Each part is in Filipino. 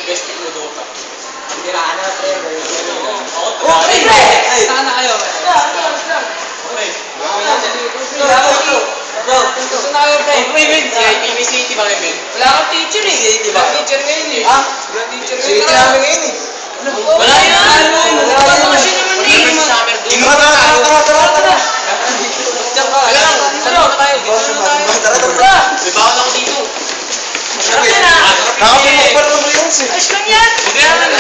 best friend mo Dota. Ang tiraan na, pre. Okay, pre! Saan na kayo? Okay. Bro, gusto na kayo, pre. Okay, men. May city ba kayo, men? Wala kang teacher eh. City ba? Wala teacher ngayon eh. Ah? Wala teacher City ngayon. namin ngayon eh. Wala yun. Bakasyon naman eh. Tara. Diyan ka. Alam lang. Tara tayo. Tara. May bawal ako dito. Nakapilok pa naman yung eh. Ayos lang yan. Kaya lang.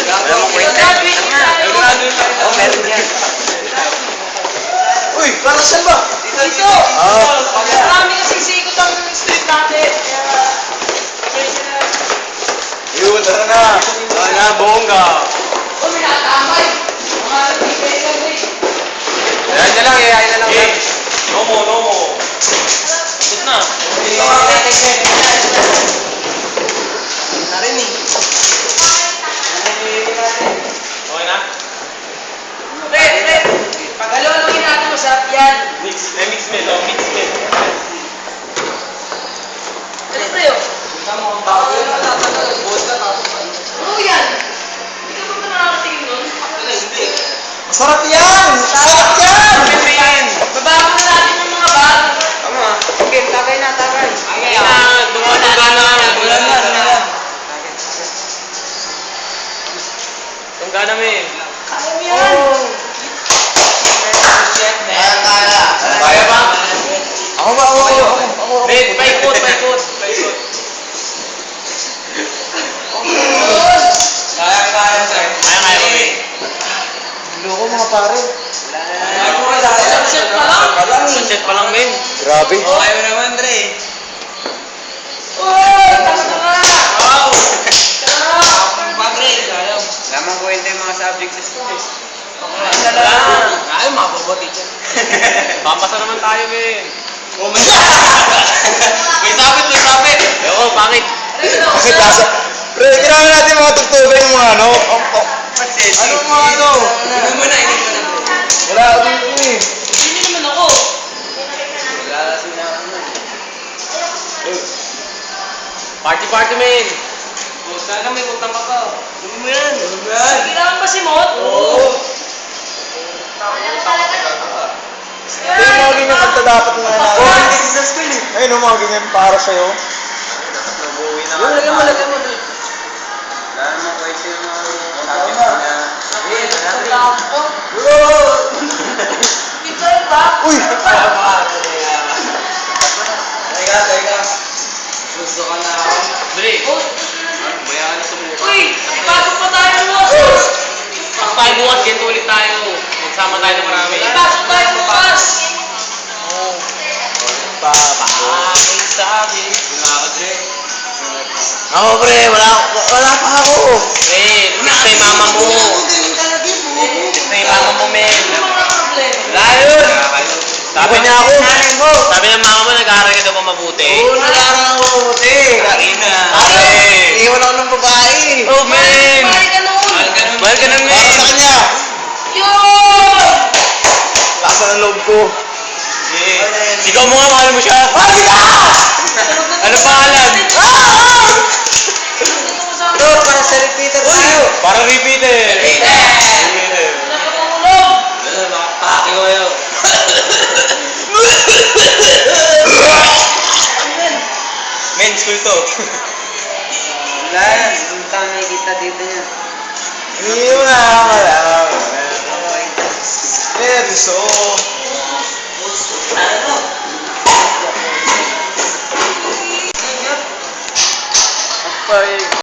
Wala mong kwenta. Oh, meron yan. Uy, para saan ba? Dito. Marami kasing sikot ang street natin. Yun, tara na. Wala, bongga. Oh, may nakatamay. Mga nagpipilitan eh. Yan na lang, iyayin na lang. No mo. Good na. Narin eh. Okay na? Pre. Pag-alo-alokin natin, masarap yan. Mix men. Ano pre oh? Ano yan? Hindi ka ba nakakatingin nun? Masarap yan! Pwede yan! Bababa na natin yung mga bag. Tama. Okay, tagay na. Ay na, dumaduga na. Tungga na, men. Kaya mo yan. Kaya ba? Ako ba? Men, paikot. Kaya, sir. Kaya mo, men. Loko mga pare. Sunset pa lang, men. Grabe. Kaya mo naman, Dre. Uy! Tama. Wow! Padre. Lamang ko yung mga subject sa school. Ay, mababot teacher. Papasa naman tayo, men. Oh my God! May sabit. Oo, pangit. Kasi nasa... Pre, kailangan natin mga tugtugan yung mga ano. Anong mga ano? Inom mo na. Wala ako dito eh. Hindi naman ako. Party, men. Sana may utang ka pa. Ano mo yan? Kailangan ba si Mot? Oo. Ito yung mga ganyan kanta dapat mga natin. sa school eh. Ayun yung mga ganyan para sa'yo. Lagyan mo. Wala naman kwento yung mga Picture ba? Uy! Teka. Gusto ka na ako. Dre. Oh, Bayaran na sumuka. uy! Ipasok pa tayo ng mga Pag tayo bukas, ganito ulit tayo. Magsama tayo ng marami. Ipasok tayo bukas! Bakit sabi? Wala ka, Dre. Ako pre, wala pa ako. Men, may mama mo. May mama mo, men. Ano mga problema? Wala yun. Sabi niya ako. Sabi ng mama mo, nag-aaral ka daw pa mabuti. Oo, nag-aaral ako mabuti. Karina. Iiwan ako ng babae. Oh, men. Mahal ka nun! Mahal ka na, men. Para sa kanya. Yun! Lasa ng loob ko. Ikaw mo nga, mahal mo siya. Ano pangalan? Bro, para sa repeater tayo. Para repeater. Nakapangulong! Paki ko yun. Men, school to. Wala yan. Yung tao nakikita dito niya. Hindi mo na alam. Seryoso. Apa